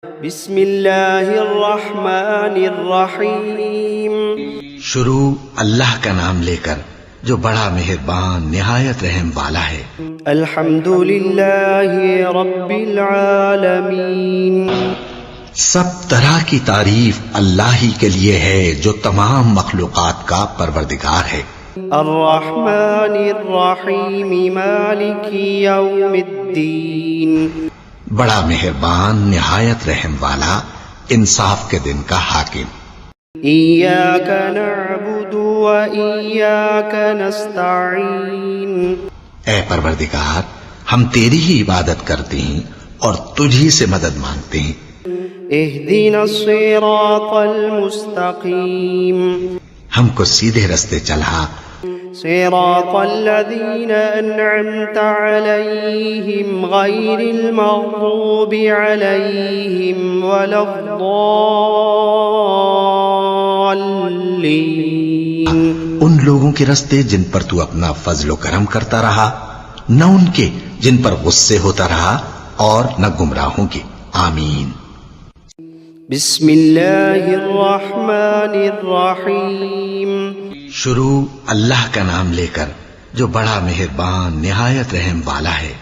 بسم اللہ الرحمن الرحیم۔ شروع اللہ کا نام لے کر جو بڑا مہربان نہایت رحم والا ہے۔ الحمد للہ رب العالمین۔ سب طرح کی تعریف اللہ ہی کے لیے ہے جو تمام مخلوقات کا پروردگار ہے۔ الرحمن الرحیم مالک یوم الدین۔ بڑا مہربان نہایت رحم والا انصاف کے دن کا حاکم۔ ایاک نعبد و ایاک نستعین۔ اے پروردگار، ہم تیری ہی عبادت کرتے ہیں اور تجھی سے مدد مانگتے ہیں۔ اہدنا الصراط المستقیم۔ ہم کو سیدھے رستے چلا۔ صراط الذین انعمت علیہم غیر المغضوب علیہم ولا الضالین۔ ان لوگوں کے رستے جن پر تو اپنا فضل و کرم کرتا رہا، نہ ان کے جن پر غصے ہوتا رہا اور نہ گمراہوں کے۔ آمین۔ بسم اللہ الرحمن الرحیم۔ شروع اللہ کا نام لے کر جو بڑا مہربان نہایت رحم والا ہے۔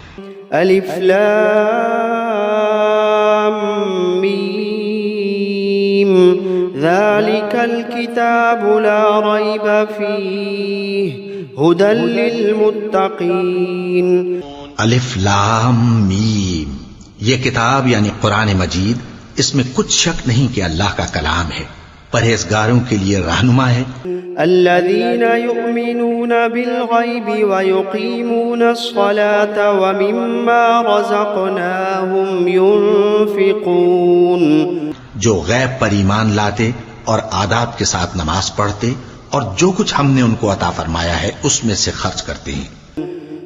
الف لام میم ذالک الکتاب لا ریب فیہ ھدی للمتقین۔ الف لام میم، یہ کتاب یعنی قرآن مجید، اس میں کچھ شک نہیں کہ اللہ کا کلام ہے، پرہیزگاروں کے لیے رہنما ہے۔ الذین یؤمنون بالغیب ویقیمون الصلاة ومما رزقناہم ینفقون۔ جو غیب پر ایمان لاتے اور آداب کے ساتھ نماز پڑھتے اور جو کچھ ہم نے ان کو عطا فرمایا ہے اس میں سے خرچ کرتے ہیں۔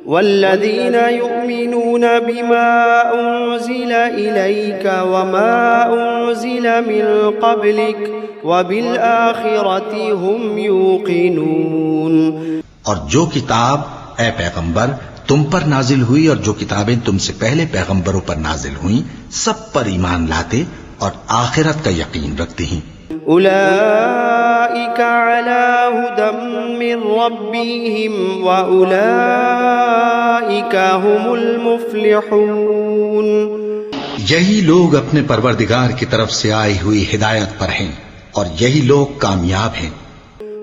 والذین یؤمنون بما انزل الیک وما انزل من قبلک وبالآخرۃ هم یوقنون۔ اور جو کتاب اے پیغمبر تم پر نازل ہوئی اور جو کتابیں تم سے پہلے پیغمبروں پر نازل ہوئیں سب پر ایمان لاتے اور آخرت کا یقین رکھتے ہیں۔ اولئک علی ھدی من ربہم واولئک هم المفلحون۔ یہی لوگ اپنے پروردگار کی طرف سے آئی ہوئی ہدایت پر ہیں اور یہی لوگ کامیاب ہیں۔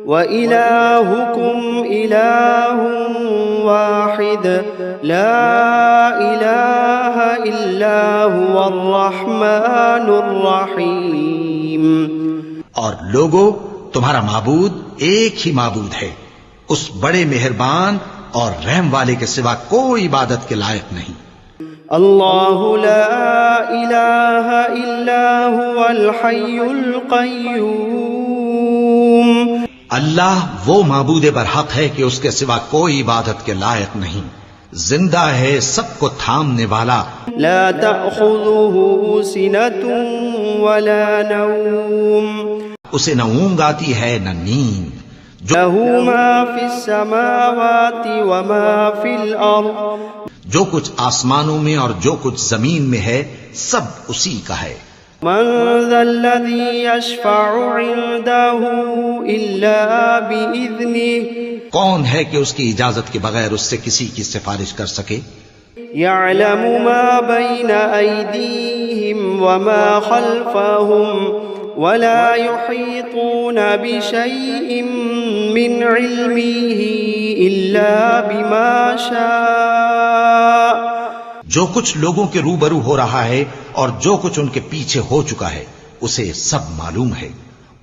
وَإِلَٰهُكُمْ إِلَٰهٌ وَاحِدٌ لَا إِلَٰهَ إِلَّا هُوَ الرَّحْمَٰنُ الرَّحِيمُ۔ اور لوگو، تمہارا معبود ایک ہی معبود ہے، اس بڑے مہربان اور رحم والے کے سوا کوئی عبادت کے لائق نہیں۔ اللہ لا الہ الا هو الحی القیوم۔ اللہ وہ معبود برحق ہے کہ اس کے سوا کوئی عبادت کے لائق نہیں، زندہ ہے، سب کو تھامنے والا۔ لا تأخذه سنة ولا نوم۔ اسے نہ اونگ آتی ہے نہ نیند۔ له ما في السماوات وما في الأرض۔ جو کچھ آسمانوں میں اور جو کچھ زمین میں ہے سب اسی کا ہے۔ من ذا الذي يشفع عنده إلا بإذنه۔ کون ہے کہ اس کی اجازت کے بغیر اس سے کسی کی سفارش کر سکے؟ يعلم ما بين أيديهم وما خلفهم ولا يحيطون بشيء من علمه إلا بما شاء۔ جو کچھ لوگوں کے روبرو ہو رہا ہے اور جو کچھ ان کے پیچھے ہو چکا ہے اسے سب معلوم ہے،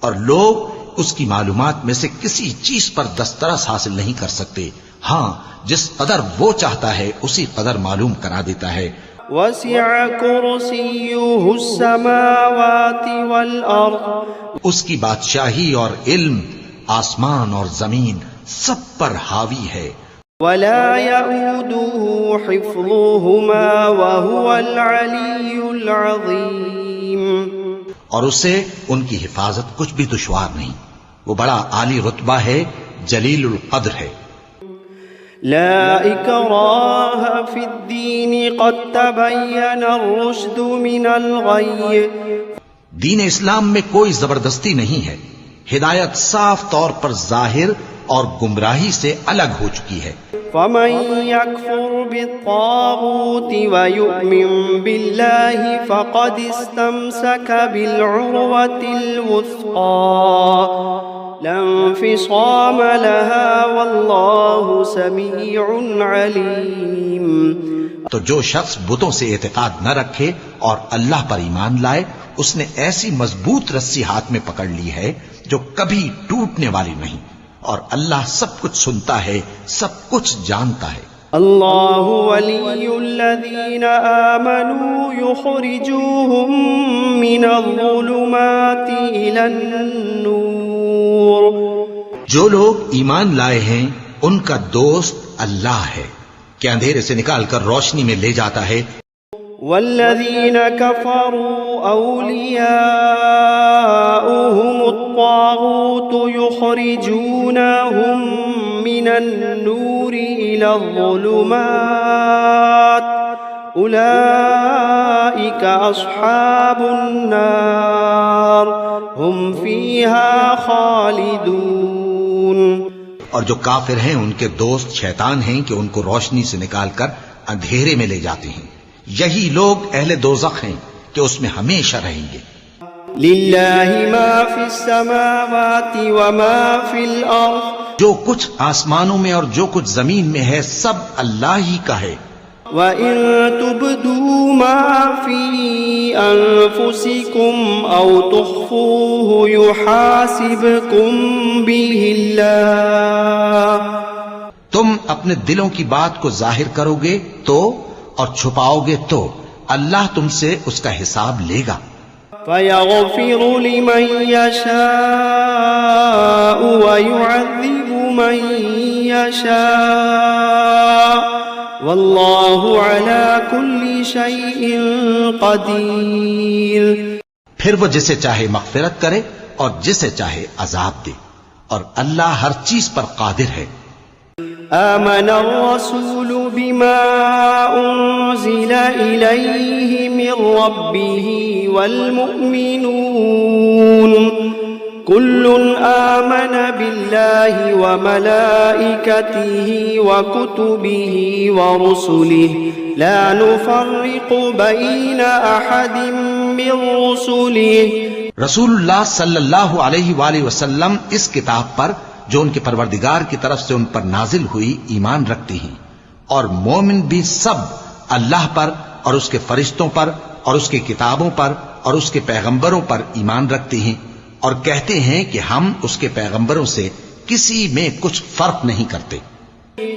اور لوگ اس کی معلومات میں سے کسی چیز پر دسترس حاصل نہیں کر سکتے، ہاں جس قدر وہ چاہتا ہے اسی قدر معلوم کرا دیتا ہے۔ وسع کرسیہ السماوات والارض۔ اس کی بادشاہی اور علم آسمان اور زمین سب پر حاوی ہے۔ ولا يؤوده حفظهما وهو العلی العظیم۔ اور اسے ان کی حفاظت کچھ بھی دشوار نہیں، وہ بڑا عالی رتبہ ہے، جلیل القدر ہے۔ لا إكراه في الدين قد تبين الرشد من الغي دین اسلام میں کوئی زبردستی نہیں ہے، ہدایت صاف طور پر ظاہر اور گمراہی سے الگ ہو چکی ہے۔ فمن يكفر بالطاغوت ويؤمن بالله فقد استمسك بالعروة الوثقى لا انفصام لها والله سميع عليم۔ تو جو شخص بتوں سے اعتقاد نہ رکھے اور اللہ پر ایمان لائے، اس نے ایسی مضبوط رسی ہاتھ میں پکڑ لی ہے جو کبھی ٹوٹنے والی نہیں، اور اللہ سب کچھ سنتا ہے، سب کچھ جانتا ہے۔ اللہ ولی الذین آمنوا یخرجوہم من الظلمات الی النور۔ جو لوگ ایمان لائے ہیں ان کا دوست اللہ ہے کہ اندھیرے سے نکال کر روشنی میں لے جاتا ہے۔ والذین کفروا اولیاؤہم الطاغوت یخرجونہم من النور إلى الظلمات أولئك أصحاب النار هم فيها خالدون۔ اور جو کافر ہیں ان کے دوست شیطان ہیں کہ ان کو روشنی سے نکال کر اندھیرے میں لے جاتے ہیں، یہی لوگ اہل دوزخ ہیں کہ اس میں ہمیشہ رہیں گے۔ للہ ما فی السماوات وما فی الارض، جو کچھ آسمانوں میں اور جو کچھ زمین میں ہے سب اللہ ہی کا ہے۔ وَإِن تُبْدُوا مَا فِي أَنفُسِكُمْ أَوْ تُخْفُوهُ يُحَاسِبْكُم بِهِ اللَّهُ۔ تم اپنے دلوں کی بات کو ظاہر کرو گے تو اور چھپاؤ گے تو اللہ تم سے اس کا حساب لے گا۔ فَيَغْفِرُ لِمَن يَشَاءُ وَيُعَذِّبُ مَن يَشَاءُ وَاللَّهُ عَلَى كُلِّ شَيْءٍ قَدِيرٌ۔ پھر وہ جسے چاہے مغفرت کرے اور جسے چاہے عذاب دے، اور اللہ ہر چیز پر قادر ہے۔ آمن الرسول بما أنزل إليه من ربه والمؤمنون كل آمن بالله وملائكته وكتبه ورسله لا نفرق بين أحد من رسله۔ رسول اللہ صلی اللہ علیہ وآلہ وسلم اس کتاب پر جو ان کے پروردگار کی طرف سے ان پر نازل ہوئی ایمان رکھتے ہیں، اور مومن بھی سب اللہ پر اور اس کے فرشتوں پر اور اس کی کتابوں پر اور اس کے پیغمبروں پر ایمان رکھتے ہیں، اور کہتے ہیں کہ ہم اس کے پیغمبروں سے کسی میں کچھ فرق نہیں کرتے۔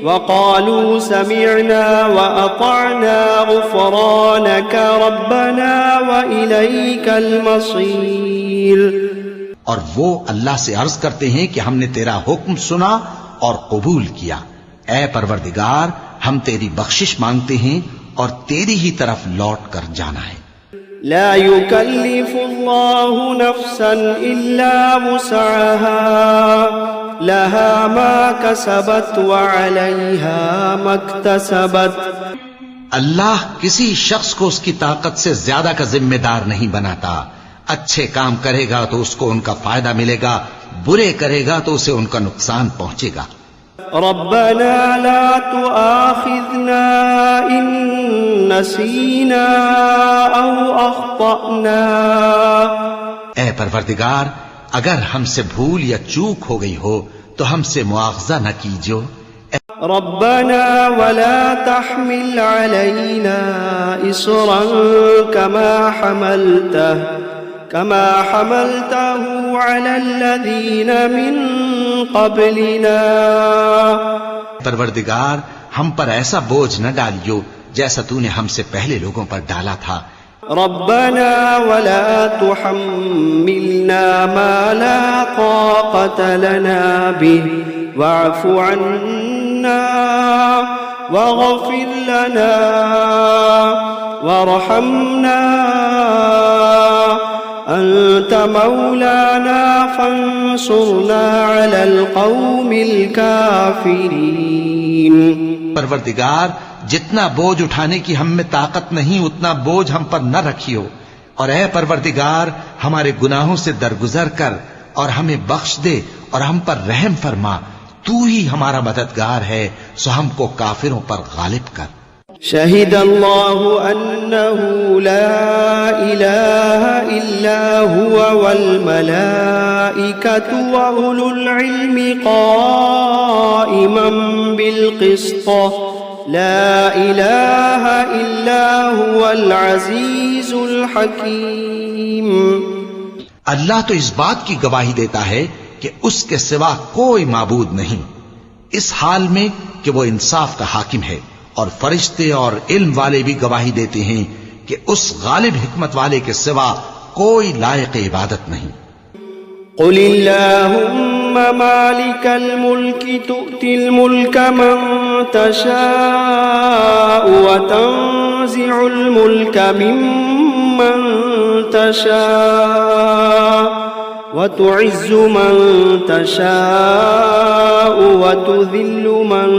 وقالوا سمعنا وأطعنا غفرانك ربنا وإليك المصير۔ اور وہ اللہ سے عرض کرتے ہیں کہ ہم نے تیرا حکم سنا اور قبول کیا، اے پروردگار ہم تیری بخشش مانگتے ہیں اور تیری ہی طرف لوٹ کر جانا ہے۔ لا يكلف الله نفسا إلا وسعها لها ما كسبت وعليها ما اكتسبت۔ اللہ کسی شخص کو اس کی طاقت سے زیادہ کا ذمہ دار نہیں بناتا، اچھے کام کرے گا تو اس کو ان کا فائدہ ملے گا، برے کرے گا تو اسے ان کا نقصان پہنچے گا۔ ربنا لا تؤاخذنا إن نسينا أو أخطأنا۔ اے پروردگار اگر ہم سے بھول یا چوک ہو گئی ہو تو ہم سے مواخذہ نہ کیجو۔ ربنا ولا تحمل علينا إصرا كما حملته على الذين من قبلنا۔ پروردگار ہم پر ایسا بوجھ نہ ڈالیو جیسا تو نے ہم سے پہلے لوگوں پر ڈالا تھا۔ ربنا ولا تحملنا ما لا طاقة لنا به واعف عنا واغفر لنا وارحمنا أنت مولانا فانصرنا على القوم الكافرين۔ پروردگار جتنا بوجھ اٹھانے کی ہم میں طاقت نہیں اتنا بوجھ ہم پر نہ رکھیو، اور اے پروردگار ہمارے گناہوں سے درگزر کر اور ہمیں بخش دے اور ہم پر رحم فرما، تو ہی ہمارا مددگار ہے، سو ہم کو کافروں پر غالب کر۔ شهد الله أنه لا إله إلا هو والملائكة وأولو العلم قائما بالقسط لا إله إلا هو العزيز الحكيم۔ اللہ تو اس بات کی گواہی دیتا ہے کہ اس کے سوا کوئی معبود نہیں، اس حال میں کہ وہ انصاف کا حاکم ہے، اور فرشتے اور علم والے بھی گواہی دیتے ہیں کہ اس غالب حکمت والے کے سوا کوئی لائق عبادت نہیں۔ قل اللهم مالك الملك تؤتي الملك من تشاء وتنزع الملك ممن تشاء وتعز من تشاء وتذل من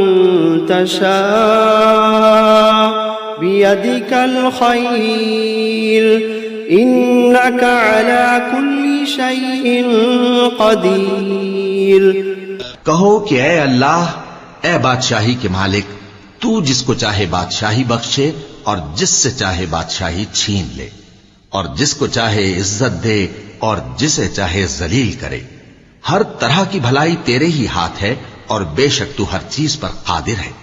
تشاء بيدك الخير إنك على كل شيء قدير۔ کہو کہ اے اللہ، اے بادشاہی کے مالک، تو جس کو چاہے بادشاہی بخشے اور جس سے چاہے بادشاہی چھین لے، اور جس کو چاہے عزت دے اور جسے چاہے ذلیل کرے، ہر طرح کی بھلائی تیرے ہی ہاتھ ہے، اور بے شک تو ہر چیز پر قادر ہے۔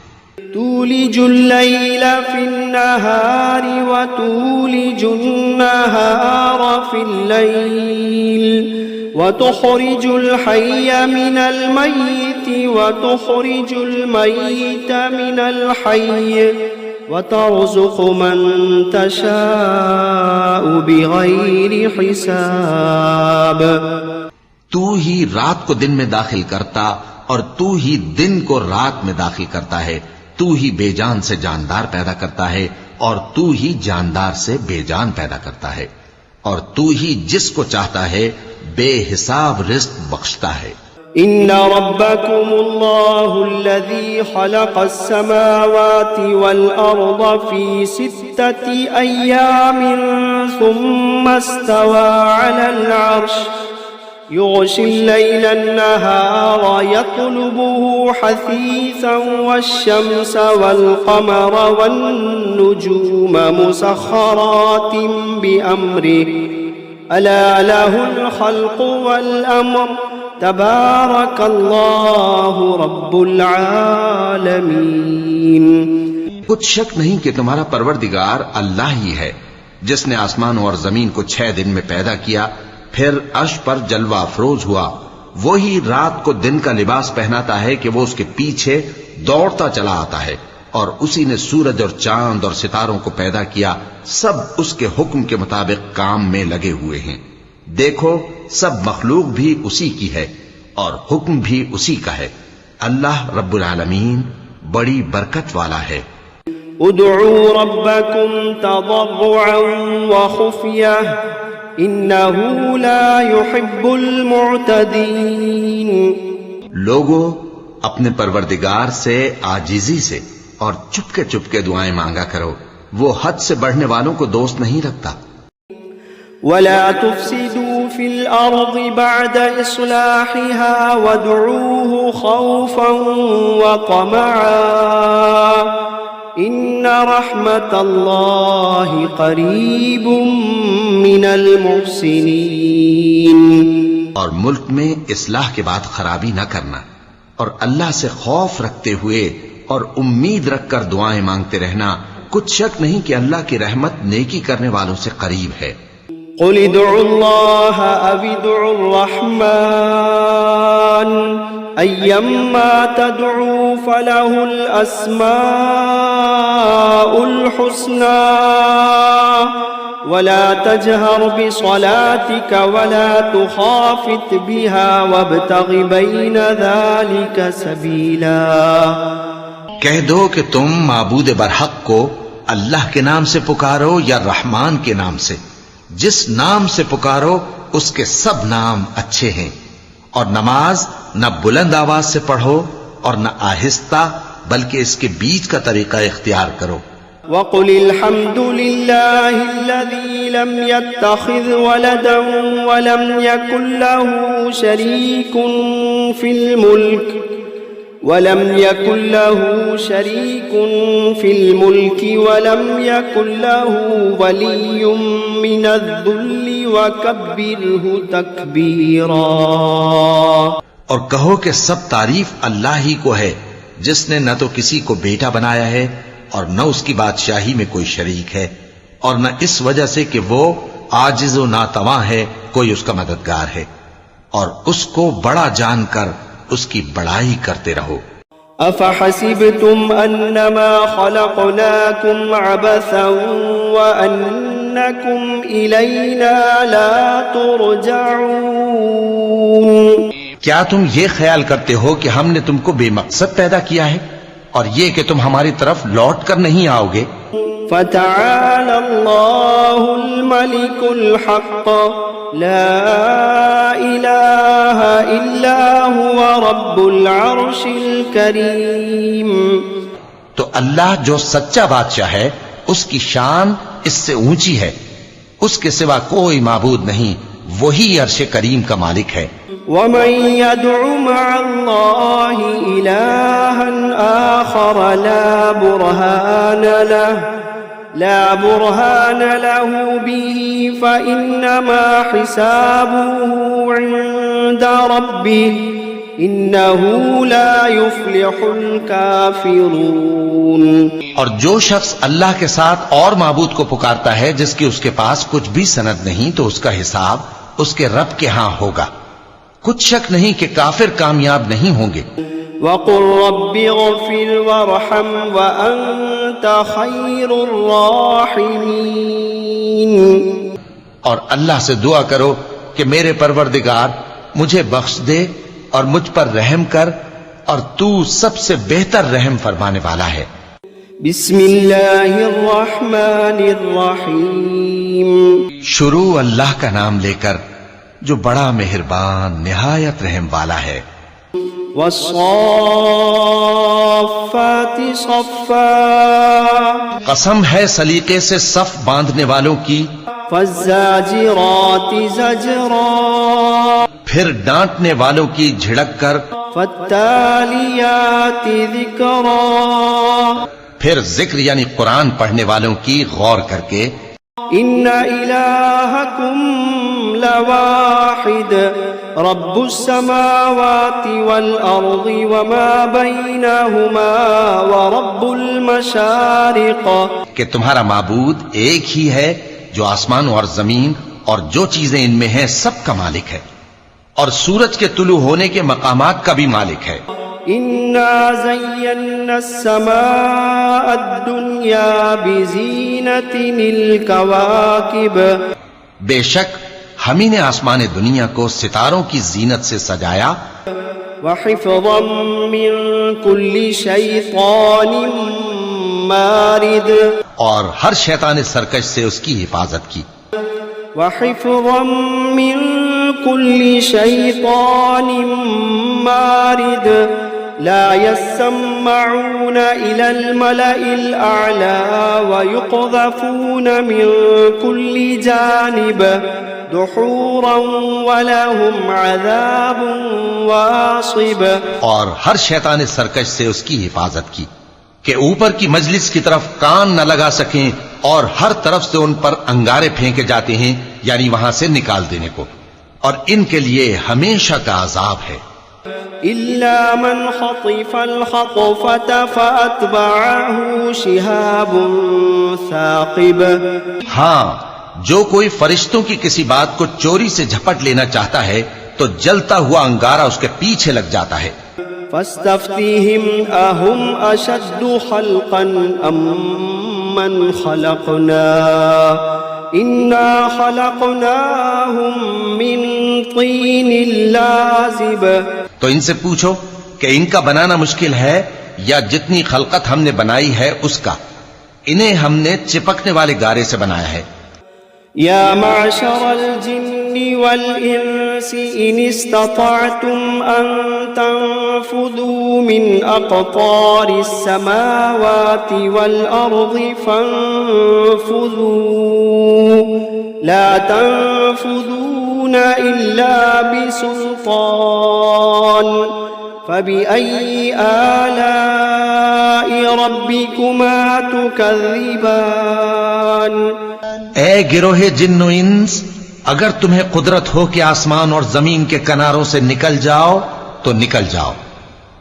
تولج الليل في النهار وتولج النهار في الليل وتخرج الحي من الميت وتخرج الميت من الحي وترزق من تشاء بغير حساب۔ تو ہی رات کو دن میں داخل کرتا اور تو ہی دن کو رات میں داخل کرتا ہے، تو ہی بے جان سے جاندار پیدا کرتا ہے اور تو ہی جاندار سے بے جان پیدا کرتا ہے، اور تو ہی جس کو چاہتا ہے بے حساب رزق بخشتا ہے۔ ان ربكم الله الذي خلق السماوات والارض في 6 ايام ثم استوى على العرش يغشي الليل النهار يطلبه حثيثا والشمس والقمر والنجوم مسخرات بأمره ألا له الخلق والأمر تبارك الله رب العالمين۔ کچھ شک نہیں کہ تمہارا پروردگار اللہ ہی ہے، جس نے آسمانوں اور زمین کو 6 دن میں پیدا کیا، پھر عرش پر جلوہ افروز ہوا، وہی رات کو دن کا لباس پہناتا ہے کہ وہ اس کے پیچھے دوڑتا چلا آتا ہے، اور اسی نے سورج اور چاند اور ستاروں کو پیدا کیا، سب اس کے حکم کے مطابق کام میں لگے ہوئے ہیں۔ دیکھو سب مخلوق بھی اسی کی ہے اور حکم بھی اسی کا ہے۔ اللہ رب العالمین بڑی برکت والا ہے۔ ادعوا ربكم تضرعا وخفية انه لا يحب المعتدين۔ لوگو اپنے پروردگار سے عاجزی سے اور چپکے چپکے دعائیں مانگا کرو، وہ حد سے بڑھنے والوں کو دوست نہیں رکھتا۔ ولا تفسدوا في الأرض بعد إصلاحها وادعوه خوفا وطمعا إن رحمة الله قريب من المحسنين۔ اور ملک میں اصلاح کے بعد خرابی نہ کرنا، اور اللہ سے خوف رکھتے ہوئے اور امید رکھ کر دعائیں مانگتے رہنا، کچھ شک نہیں کہ اللہ کی رحمت نیکی کرنے والوں سے قریب ہے۔ قل ادعوا الله أو ادعوا الرحمن أيما تدعوا فله الأسماء الحسنى ولا تجهر بصلاتك ولا تخافت بها وابتغ بين ذلك سبيلا۔ کہہ دو کہ تم معبود برحق کو اللہ کے نام سے پکارو یا رحمان کے نام سے، جس نام سے پکارو اس کے سب نام اچھے ہیں، اور نماز نہ بلند آواز سے پڑھو اور نہ آہستہ، بلکہ اس کے بیچ کا طریقہ اختیار کرو۔ وقل الحمد لله الذي لم يتخذ ولدا ولم يكن له شريك في الملك ولم يكن له ولي من الذل وكبره تكبيرا۔ اور کہو کہ سب تعریف اللہ ہی کو ہے جس نے نہ تو کسی کو بیٹا بنایا ہے اور نہ اس کی بادشاہی میں کوئی شریک ہے، اور نہ اس وجہ سے کہ وہ عاجز و ناتواں ہے کوئی اس کا مددگار ہے، اور اس کو بڑا جان کر اس کی بڑائی کرتے رہو۔ افحسبتم انما خلقناكم عبثا وانكم الينا لا ترجعون؟ کیا تم یہ خیال کرتے ہو کہ ہم نے تم کو بے مقصد پیدا کیا ہے اور یہ کہ تم ہماری طرف لوٹ کر نہیں آؤ گے؟ فتعالى الله الملك الحق لا إله إلا هو رب العرش الكريم۔ تو اللہ جو سچا بادشاہ ہے اس کی شان اس سے اونچی ہے، اس کے سوا کوئی معبود نہیں، وہی عرش کریم کا مالک ہے۔ ومن يدع مع الله إلها آخر لا برهان له به فإنما حسابه عند ربه إنه لا يفلح الكافرون۔ اور جو شخص اللہ کے ساتھ اور معبود کو پکارتا ہے جس کی اس کے پاس کچھ بھی سند نہیں، تو اس کا حساب اس کے رب کے ہاں ہوگا، کچھ شک نہیں کہ کافر کامیاب نہیں ہوں گے۔ وَقُلْ رَبِّ اغْفِرْ وَارْحَمْ وَأَنْتَ خَيْرُ الرَّاحِمِينَ۔ اور اللہ سے دعا کرو کہ میرے پروردگار مجھے بخش دے اور مجھ پر رحم کر، اور تو سب سے بہتر رحم فرمانے والا ہے۔ بسم اللہ الرحمن الرحیم۔ شروع اللہ کا نام لے کر جو بڑا مہربان نہایت رحم والا ہے۔ والصافات صفا، قسم ہے سلیقے سے صف باندھنے والوں کی۔ فالزاجرات زجرا، پھر ڈانٹنے والوں کی جھڑک کر۔ فالتالیات ذکرا، پھر ذکر یعنی قرآن پڑھنے والوں کی غور کر کے۔ ان الہکم لواحد رب السماوات والارض وما بینہما ورب المشارق، کہ تمہارا معبود ایک ہی ہے جو آسمان اور زمین اور جو چیزیں ان میں ہیں سب کا مالک ہے، اور سورج کے طلوع ہونے کے مقامات کا بھی مالک ہے۔ انا زینا السماء الدنیا بزینت الکواکب، بے شک ہم ہی نے آسمان دنیا کو ستاروں کی زینت سے سجایا۔ وحفظا من کل شیطان مارد، اور ہر شیطان سرکش سے اس کی حفاظت کی۔ وحفظا من كل شيطان مارد لا يسمعون إلى الملأ الأعلى ويقذفون من كل جانب دحورا ولهم عذاب واصب، اور ہر شیطان سرکش سے اس کی حفاظت کی کہ اوپر کی مجلس کی طرف کان نہ لگا سکیں، اور ہر طرف سے ان پر انگارے پھینکے جاتے ہیں، یعنی وہاں سے نکال دینے کو، اور ان کے لیے ہمیشہ کا عذاب ہے۔ إلا من خطف الخطفة فأتبعه شهاب ثاقب، ہاں جو کوئی فرشتوں کی کسی بات کو چوری سے جھپٹ لینا چاہتا ہے تو جلتا ہوا انگارہ اس کے پیچھے لگ جاتا ہے۔ فاستفتهم أهم أشد خلقا أم من خلقنا إنا خلقناهم من طين لازب، تو ان سے پوچھو کہ ان کا بنانا مشکل ہے یا جتنی خلقت ہم نے بنائی ہے اس کا، انہیں ہم نے چپکنے والے گارے سے بنایا ہے۔ يا معشر الجن والإنس إن استطعتم أن تنفذوا من أقطار السماوات والأرض فانفذوا لا تنفذون إلا بسلطان فبأي آلاء ربكما تكذبان اے گروہ جن و انس، اگر تمہیں قدرت ہو کہ آسمان اور زمین کے کناروں سے نکل جاؤ تو نکل جاؤ،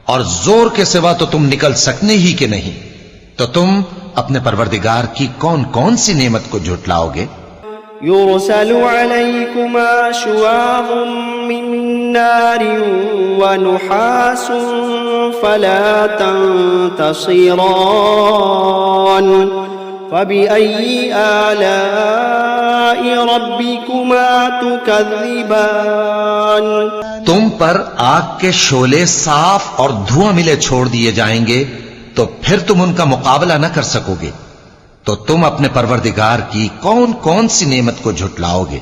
اور زور کے سوا تو تم نکل سکنے ہی کہ نہیں، تو تم اپنے پروردگار کی کون کون سی نعمت کو جھٹلاؤ گے؟ يرسل عليكما شواظ من نار ونحاس فلا تنتصران فبأي آلاء ربكما تكذبان تم پر آگ کے شعلے صاف اور دھواں ملے چھوڑ دیے جائیں گے تو پھر تم ان کا مقابلہ نہ کر سکو گے، تو تم اپنے پروردگار کی کون کون سی نعمت کو جھٹلاؤ گے؟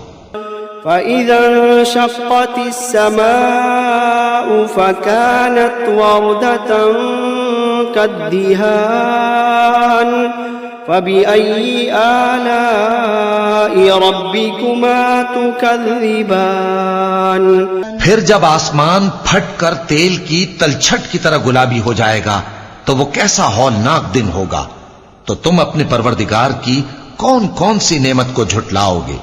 فَإِذَا انشَقَّتِ السَّمَاءُ فَكَانَتْ وَرْدَةً كَالدِّهَانِ فَبِأَيِّ آلَاءِ رَبِّكُمَا تُكَذِّبَانِ پھر جب آسمان پھٹ کر تیل کی تلچھٹ کی طرح گلابی ہو جائے گا تو وہ کیسا ہولناک دن ہوگا، تو تم اپنے پروردگار کی کون کون سی نعمت کو جھٹلاؤ گے؟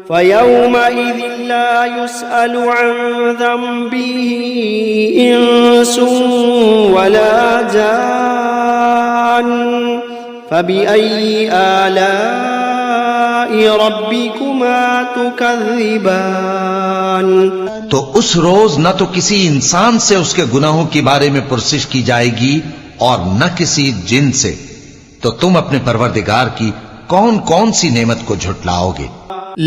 فَيَوْمَئِذٍ لَا يُسْأَلُ عَنْ ذَنبِهِ إِنسٌ وَلَا جَانٌّ فَبِأَيِّ آلَاءِ رَبِّكُمَا تُكَذِّبَانِ تو اس روز نہ تو کسی انسان سے اس کے گناہوں کے بارے میں پرسش کی جائے گی اور نہ کسی جن سے، تو تم اپنے پروردگار کی کون کون سی نعمت کو جھٹلاؤ گے؟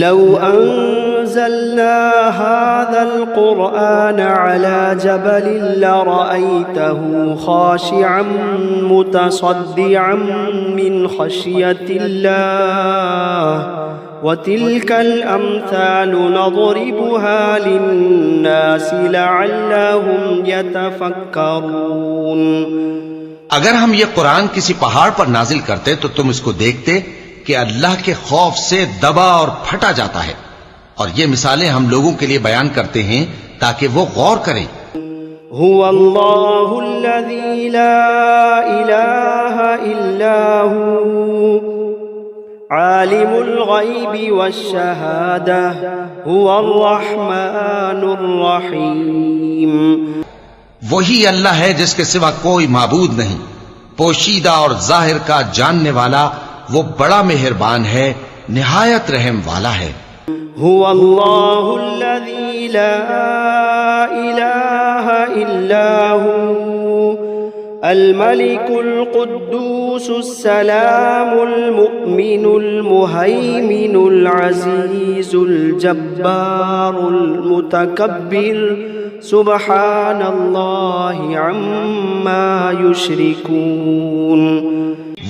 لو انزلنا هذا القرآن على جبل لرأيته خاشعا متصدعا من خشية الله وتلك الأمثال نضربها للناس لعلهم يتفكرون اگر ہم یہ قرآن کسی پہاڑ پر نازل کرتے تو تم اس کو دیکھتے کہ اللہ کے خوف سے دبا اور پھٹا جاتا ہے، اور یہ مثالیں ہم لوگوں کے لیے بیان کرتے ہیں تاکہ وہ غور کریں۔ هو اللہ الذی لا الہ الا هو عالم الغیب والشہادہ هو الرحمن الرحیم۔ وہی اللہ ہے جس کے سوا کوئی معبود نہیں، پوشیدہ اور ظاہر کا جاننے والا، وہ بڑا مہربان ہے، نہایت رحم والا ہے۔ هو اللہ الذی لا الہ الا هو الملك القدوس السلام المؤمن المهيمن العزيز الجبار المتكبر سبحان اللہ عما یشرکون۔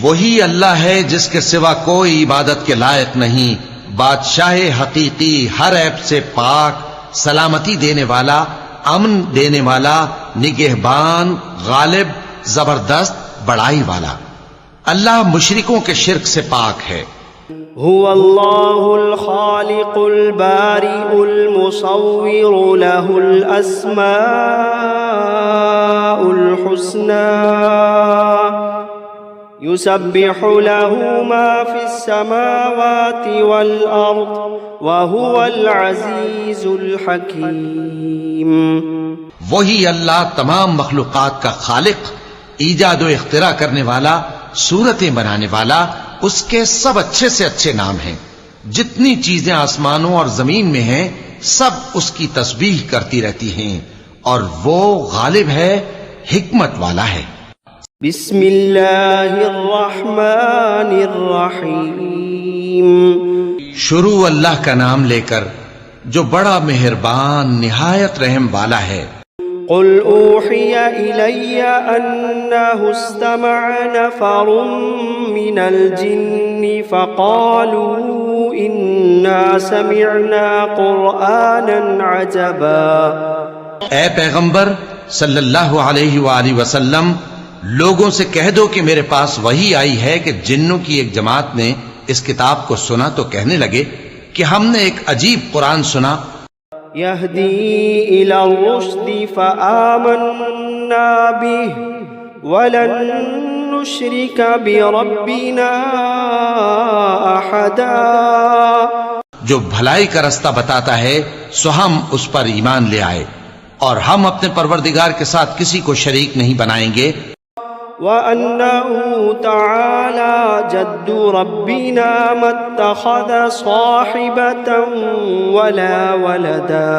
وہی اللہ ہے جس کے سوا کوئی عبادت کے لائق نہیں، بادشاہ حقیقی، ہر عیب سے پاک، سلامتی دینے والا، امن دینے والا، نگہبان، غالب، زبردست، بڑائی والا۔ اللہ مشرکوں کے شرک سے پاک ہے۔ هو اللہ الخالق البارئ المصور له الاسماء الحسنى يسبح له ما في السماوات والأرض وهو العزيز الحكيم۔ وہی اللہ تمام مخلوقات کا خالق، ایجاد و اختراع کرنے والا، صورتیں بنانے والا، اس کے سب اچھے سے اچھے نام ہیں۔ جتنی چیزیں آسمانوں اور زمین میں ہیں سب اس کی تسبیح کرتی رہتی ہیں، اور وہ غالب ہے، حکمت والا ہے۔ بسم اللہ الرحمن الرحیم۔ شروع اللہ کا نام لے کر جو بڑا مہربان نہایت رحم والا ہے۔ قل أوحي إلي أنه استمع نفر من الجن فقالوا إنا سمعنا قرآنا عجبا۔ اے پیغمبر صلی اللہ علیہ وآلہ وسلم، لوگوں سے کہہ دو کہ میرے پاس وحی آئی ہے کہ جنوں کی ایک جماعت نے اس کتاب کو سنا تو کہنے لگے کہ ہم نے ایک عجیب قرآن سنا، يهدي إلى الرشد فآمنا به ولن نشرك بربنا أحدا۔ جو بھلائی کا رستہ بتاتا ہے سو ہم اس پر ایمان لے آئے اور ہم اپنے پروردگار کے ساتھ کسی کو شریک نہیں بنائیں گے۔ وأنه تعالى جد ربنا ما اتخذ صاحبة ولا ولدا۔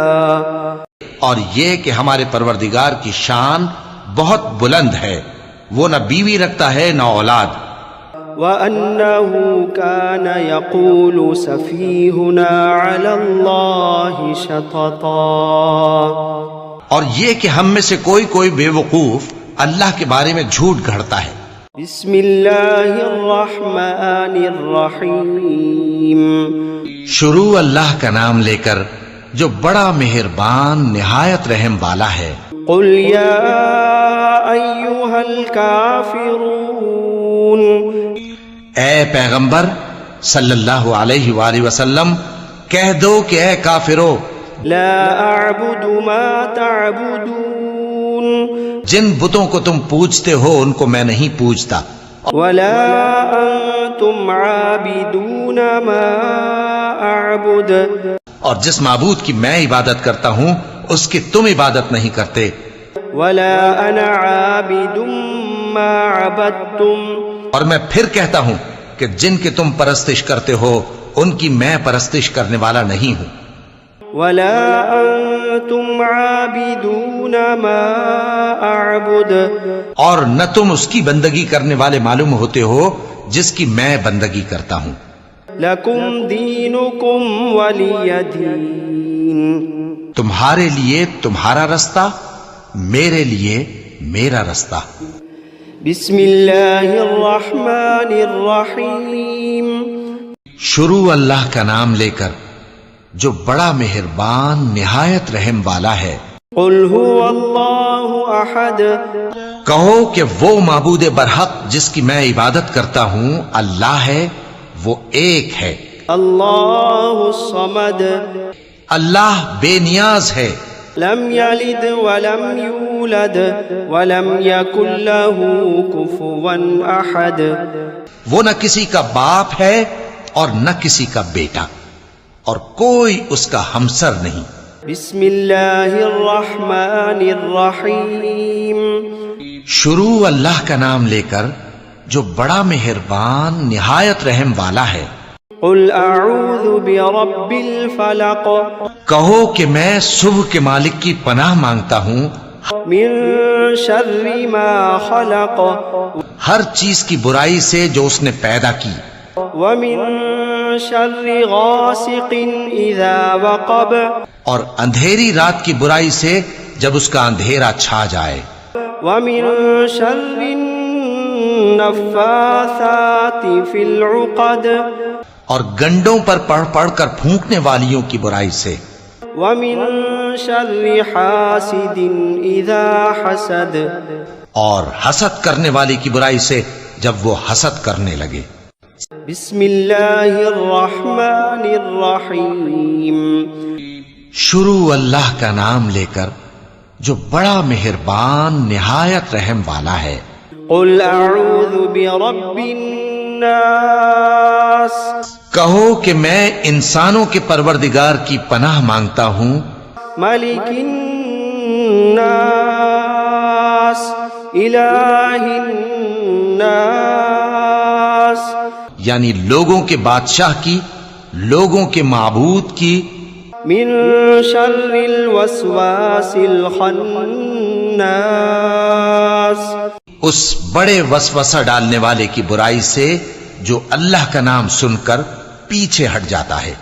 اور یہ کہ ہمارے پروردگار کی شان بہت بلند ہے، وہ نہ بیوی رکھتا ہے نہ اولاد۔ وأنه كان يقول سفيهنا على الله شططا۔ اور یہ کہ ہم میں سے کوئی بے وقوف اللہ کے بارے میں جھوٹ گھڑتا ہے۔ بسم اللہ الرحمن الرحیم۔ شروع اللہ کا نام لے کر جو بڑا مہربان نہایت رحم والا ہے۔ قل یا ایھا الکافرون، اے پیغمبر صلی اللہ علیہ وآلہ وسلم کہہ دو کہ اے کافرو، لا اعبد ما تعبدون، جن بتوں کو تم پوجتے ہو ان کو میں نہیں پوجتا، ولا انتم عابدون ما اعبد، اور جس معبود کی میں عبادت کرتا ہوں اس کی تم عبادت نہیں کرتے، ولا انا عابد ما عبدتم، اور میں پھر کہتا ہوں کہ جن کی تم پرستش کرتے ہو ان کی میں پرستش کرنے والا نہیں ہوں، ولا انتم عابدون ما اعبد، اور نہ تم اس کی بندگی کرنے والے معلوم ہوتے ہو جس کی میں بندگی کرتا ہوں۔ لکم دینکم ولی دین، تمہارے لیے تمہارا رستہ، میرے لیے میرا رستہ۔ بسم اللہ الرحمن الرحیم۔ شروع اللہ کا نام لے کر جو بڑا مہربان نہایت رحم والا ہے۔ قل هو اللہ احد، کہو کہ وہ معبود برحق جس کی میں عبادت کرتا ہوں اللہ ہے، وہ ایک ہے۔ اللہ الصمد، اللہ بے نیاز ہے، لم یلد ولم یولد ولم یکن له کفوا احد، وہ نہ کسی کا باپ ہے اور نہ کسی کا بیٹا، اور کوئی اس کا ہمسر نہیں۔ بسم اللہ الرحمن الرحیم۔ شروع اللہ کا نام لے کر جو بڑا مہربان نہایت رحم والا ہے۔ قل اعوذ برب الفلق، کہو کہ میں صبح کے مالک کی پناہ مانگتا ہوں من شر ما خلق، ہر چیز کی برائی سے جو اس نے پیدا کی، ومن شر غاسق اذا وقب، اور اندھیری رات کی برائی سے جب اس کا اندھیرا چھا جائے، ومن شر النفاثات فی العقد، اور گنڈوں پر پڑھ پڑھ کر پھونکنے والیوں کی برائی سے، ومن شر حاسد اذا حسد، اور حسد کرنے والی کی برائی سے جب وہ حسد کرنے لگے۔ بسم اللہ الرحمن الرحیم۔ شروع اللہ کا نام لے کر جو بڑا مہربان نہایت رحم والا ہے۔ قل اعوذ برب الناس، کہو کہ میں انسانوں کے پروردگار کی پناہ مانگتا ہوں، ملک الناس، الہ الناس، یعنی لوگوں کے بادشاہ کی، لوگوں کے معبود کی، من شر الوسواس الخناس، اس بڑے وسوسہ ڈالنے والے کی برائی سے جو اللہ کا نام سن کر پیچھے ہٹ جاتا ہے۔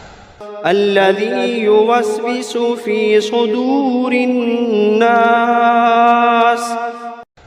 الذي يوسوس في صدور الناس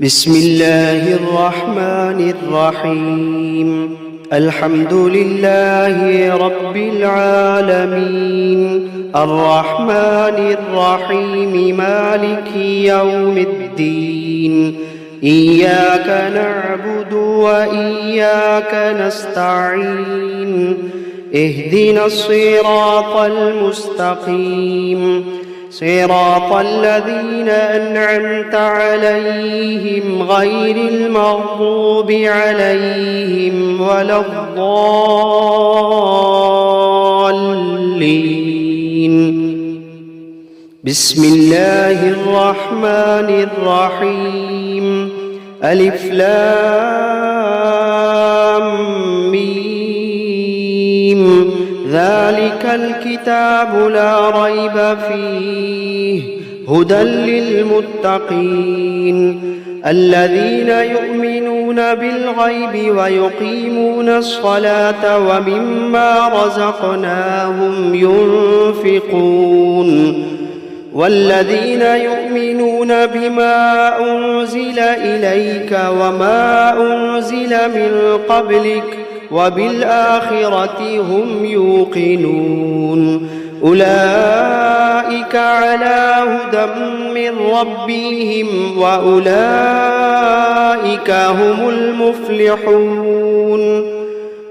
بسم الله الرحمن الرحيم الحمد لله رب العالمين الرحمن الرحيم مالك يوم الدين إياك نعبد وإياك نستعين اهدنا الصراط المستقيم صراط الذين أنعمت عليهم غير المغضوب عليهم ولا الضالين بسم الله الرحمن الرحيم ألف لام ميم ذلك الكتاب لا ريب فيه هدى للمتقين الذين يؤمنون بالغيب ويقيمون الصلاة ومما رزقناهم ينفقون والذين يؤمنون بما أنزل إليك وما أنزل من قبلك وبالآخرة هم يوقنون أولئك على هدى من ربهم وأولئك هم المفلحون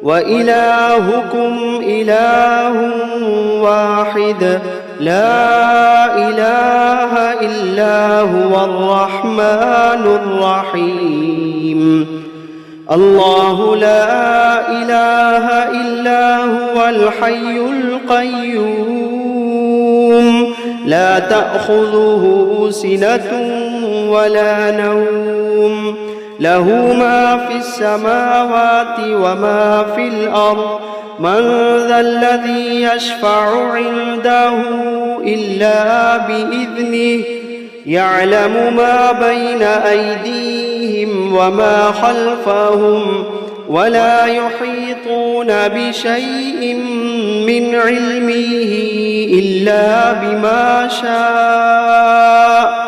وإلهكم إله واحد لا إله إلا هو الرحمن الرحيم الله لا إله إلا هو الحي القيوم لا تأخذه سنة ولا نوم له ما في السماوات وما في الأرض من ذا الذي يشفع عنده إلا بإذنه يعلم ما بين أيديهم وما خلفهم ولا يحيطون بشيء من علمه إلا بما شاء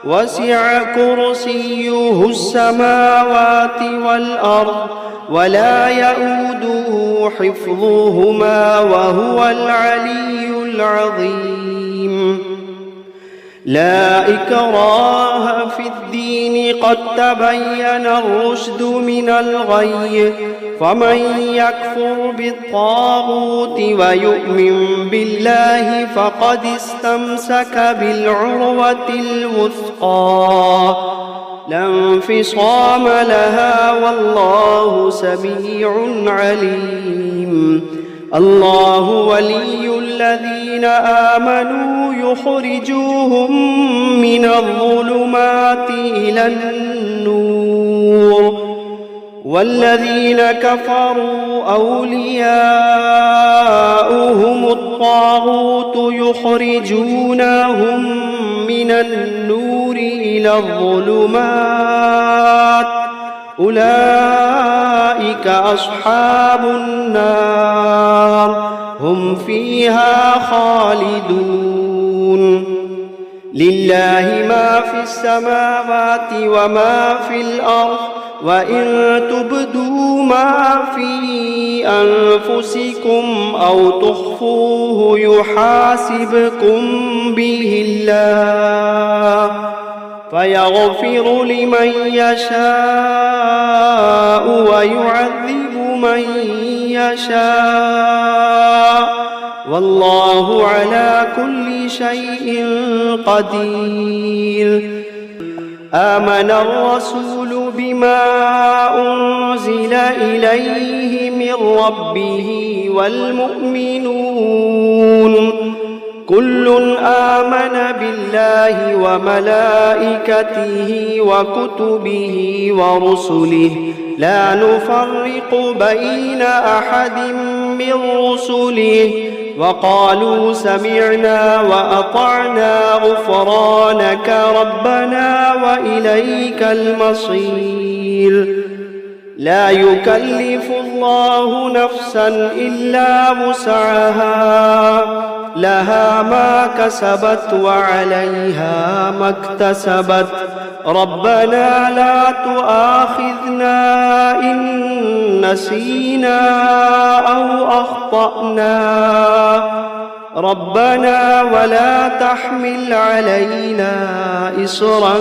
وسع كرسيه السماوات والأرض ولا يؤوده حفظهما وهو العلي العظيم لا إكراه في الدين قد تبين الرشد من الغي فمن يكفر بالطاغوت ويؤمن بالله فقد استمسك بالعروة الوثقى لا انفصام لها والله سميع عليم الله ولي الذين آمنوا يخرجوهم من الظلمات إلى النور والذين كفروا أولياؤهم الطاغوت يخرجونهم من النور إلى الظلمات أولئك أصحاب النار هم فيها خالدون لله ما في السماوات وما في الأرض وإن تبدوا ما في أنفسكم أو تخفوه يحاسبكم به الله فيغفر لمن يشاء ويعذب من يشاء والله على كل شيء قدير آمن الرسول بما أنزل إليه من ربه والمؤمنون كل آمن بالله وملائكته وكتبه ورسله لا نفرق بين أحد من رسله وقالوا سمعنا وأطعنا غفرانك ربنا وإليك المصير لا يكلف الله نفسا إلا وسعها لها ما كسبت وعليها ما اكتسبت ربنا لا تؤاخذنا إن نسينا أو أخطأنا ربنا ولا تحمل علينا إصرا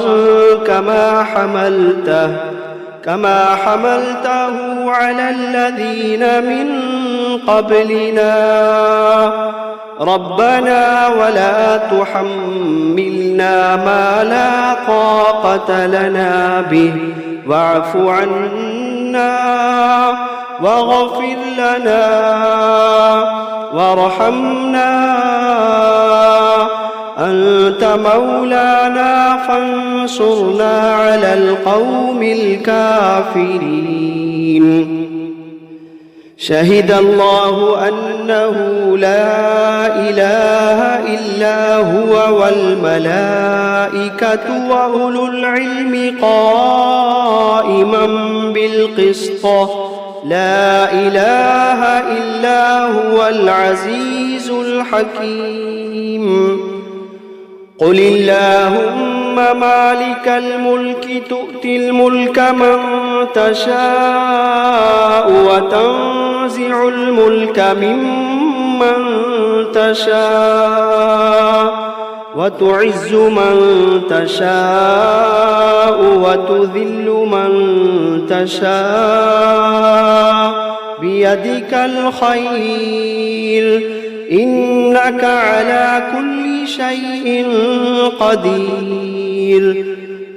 كما حملته على الذين من قبلنا ربنا ولا تحملنا ما لا طاقة لنا به واعف عنا واغفر لنا وارحمنا أنت مولانا فانصرنا على القوم الكافرين شهد الله أنه لا إله إلا هو والملائكة وأولو العلم قائما بالقسط لا إله إلا هو العزيز الحكيم قل اللهم مالك الملك تؤتي الملك من تشاء وتنزع الملك ممن تشاء وتعز من تشاء وتذل من تشاء بيدك الخير إنك على كل شيء قدير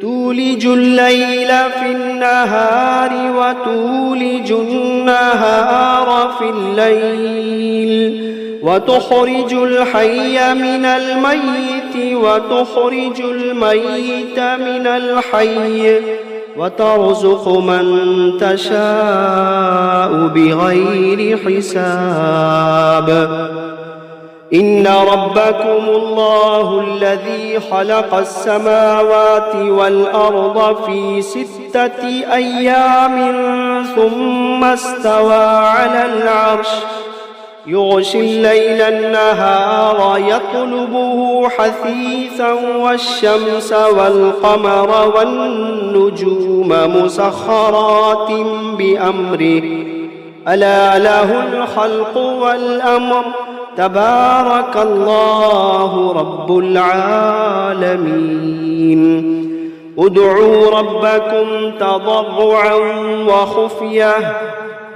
تولج الليل في النهار وتولج النهار في الليل وتخرج الحي من الميت وتخرج الميت من الحي وترزق من تشاء بغير حساب إن ربكم الله الذي خلق السماوات والأرض في 6 أيام ثم استوى على العرش يغشي الليل النهار يطلبه حثيثا والشمس والقمر والنجوم مسخرات بأمره ألا له الخلق والأمر تبارك الله رب العالمين ادعوا ربكم تضرعا وخفية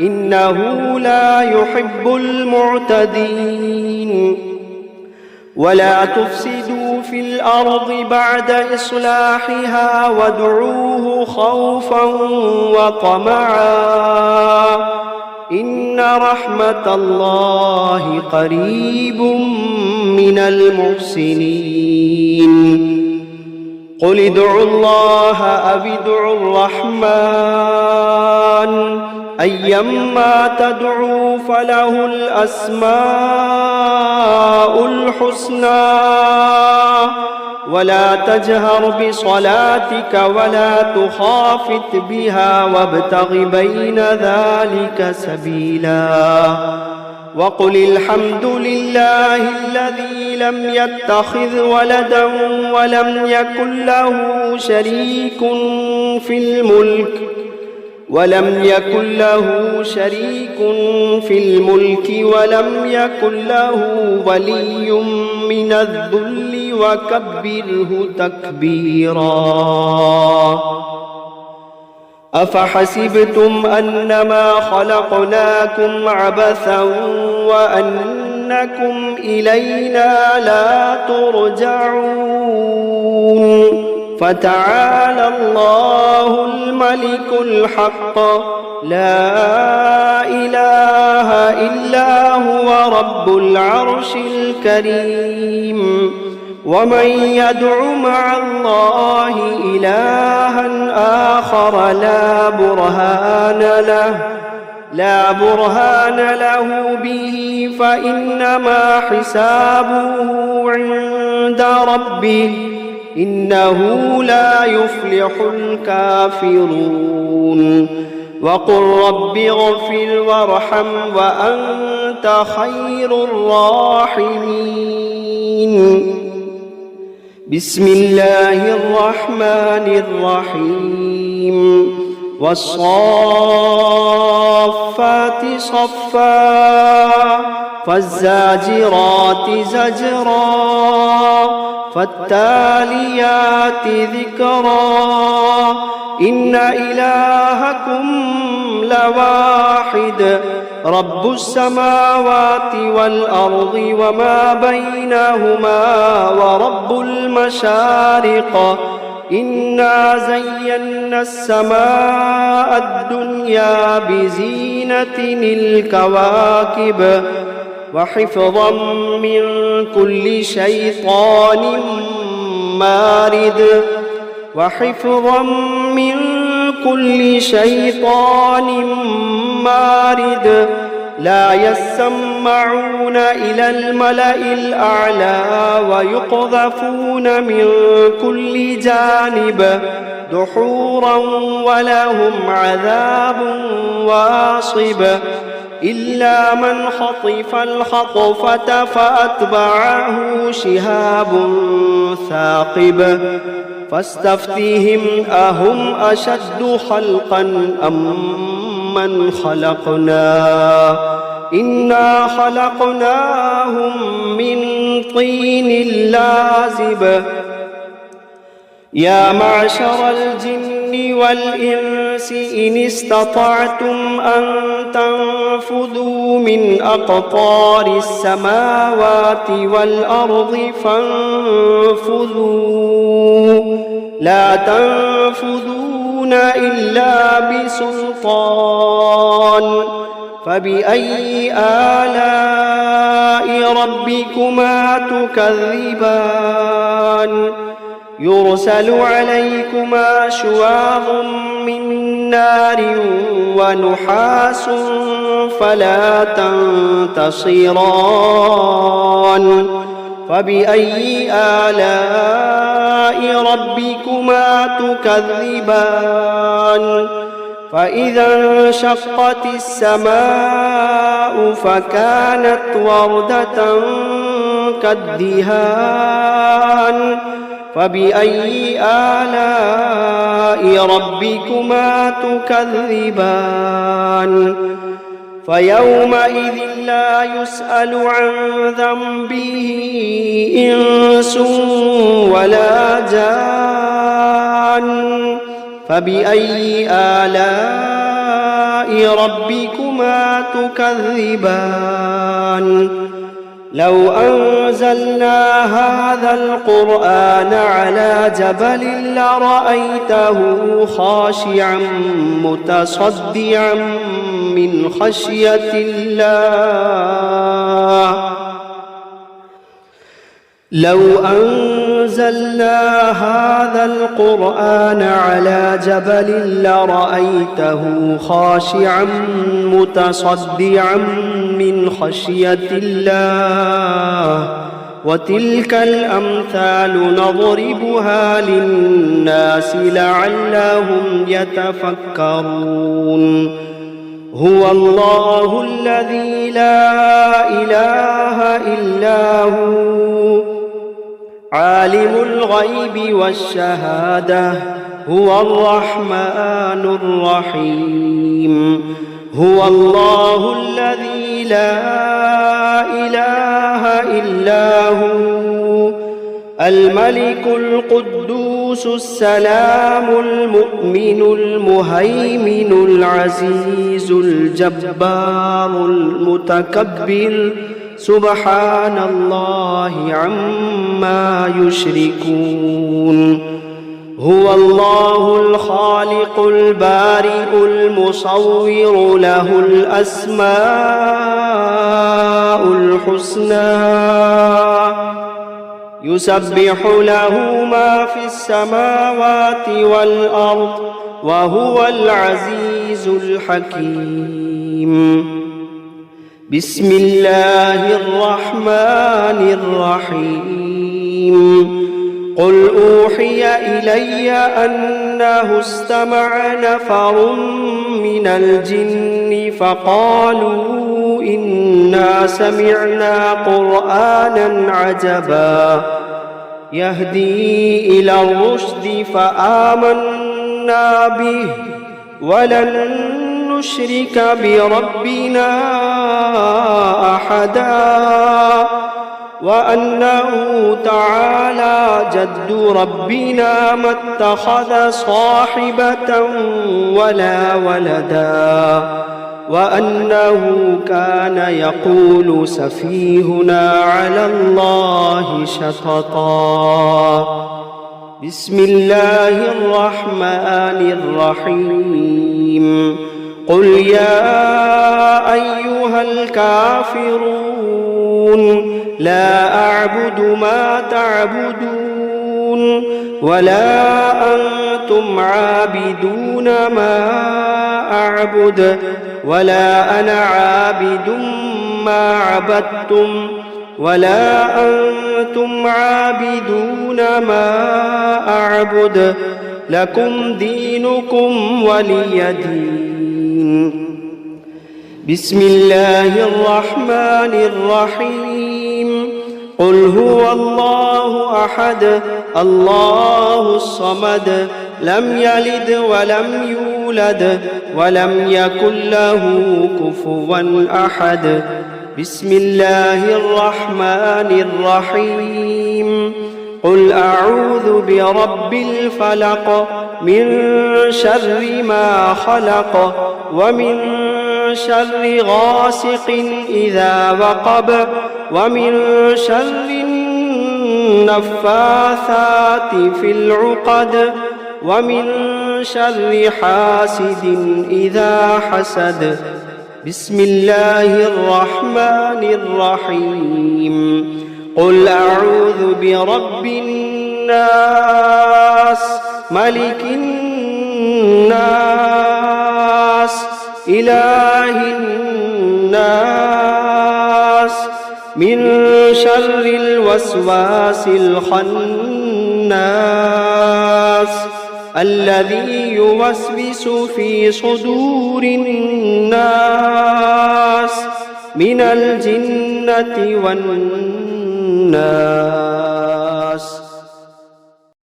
إنه لا يحب المعتدين ولا تفسدوا في الأرض بعد إصلاحها وادعوه خوفا وطمعا إن رحمة الله قريب من المحسنين قل ادعوا الله أو ادعوا الرحمن أيما تدعوا فله الأسماء الحسنى ولا تجهر بصلاتك ولا تخافت بها وابتغ بين ذلك سبيلا وقل الحمد لله الذي لم يتخذ ولدا ولم يكن له شريك في الملك ولم يكن له ولي من الذل وكبره تكبيرا أفحسبتم أنما خلقناكم عبثا وأنكم إلينا لا ترجعون فتعالى الله الملك الحق لا إله إلا هو رب العرش الكريم ومن يدع مع الله إلها آخر لا برهان له لا برهان له به فإنما حسابه عند ربه إنه لا يفلح الكافرون وقل رب اغفر وارحم وأنت خير الراحمين بسم الله الرحمن الرحيم والصافات صفا فالزاجرات زجرا فالتاليات ذكرا إن إلهكم لواحد رب السماوات والأرض وما بينهما ورب المشارق إنا زينا السماء الدنيا بزينة الكواكب وحفظا من كل شيطان مارد وحفظا من كل شيطان مارد لا يسمعون إلى الملأ الأعلى ويقذفون من كل جانب دحورا ولهم عذاب واصب إلا من خطف الخطفة فأتبعه شهاب ثاقب فاستفتهم أهم أشد خلقا أم من خلقنا إنا خلقناهم من طين لازب يا معشر الجن والإنس إن استطعتم أن تنفذوا من أقطار السماوات والأرض فانفذوا لا تنفذون إلا بسلطان فبأي آلاء ربكما تكذبان يرسل عليكما شواظ من نار ونحاس فلا تنتصران فبأي آلاء ربكما تكذبان فإذا انشقت السماء فكانت وردة كالدهان فبأي آلاء ربكما تكذبان فيومئذ لا يسأل عن ذنبه إنس ولا جان فبأي آلاء ربكما تكذبان لو أنزلنا هذا القرآن على جبل لرأيته خاشعا متصدعا من خشية الله لو أنزلنا هذا القرآن على جبل لرأيته خاشعا متصدعا من خشية الله وتلك الأمثال نضربها للناس لعلهم يتفكرون هو الله الذي لا إله إلا هو عالم الغيب والشهادة هو الرحمن الرحيم هو الله الذي لا إله إلا هو الملك القدوس السلام المؤمن المهيمن العزيز الجبار المتكبر سبحان الله عما يشركون هو الله الخالق البارئ المصور له الأسماء الحسنى يسبح له ما في السماوات والأرض وهو العزيز الحكيم. بسم الله الرحمن الرحيم. قل أوحي إلي أنه استمع نفر من الجن فقالوا إنا سمعنا قرآنا عجبا يهدي إلى الرشد فآمنا به ولن نشرك بربنا أحدا وأنه تعالى جد ربنا ما اتخذ صاحبة ولا ولدا وأنه كان يقول سفيهنا على الله شططا. بسم الله الرحمن الرحيم. قل يا أيها الكافرون لا أعبد ما تعبدون ولا أنتم عابدون ما أعبد ولا أنا عابد ما عبدتم ولا أنتم عابدون ما أعبد لكم دينكم ولي دين. بسم الله الرحمن الرحيم. قل هو الله أحد الله الصمد لم يلد ولم يولد ولم يكن له كفوا أحد. بسم الله الرحمن الرحيم. قل أعوذ برب الفلق من شر ما خلق ومن شر غاسق إذا وقب ومن شر النفاثات في العقد ومن شر حاسد إذا حسد. بسم الله الرحمن الرحيم. قل أعوذ برب الناس ملك الناس إله الناس من شر الوسواس الخناس الذي يوسوس في صدور الناس من الجنة والناس.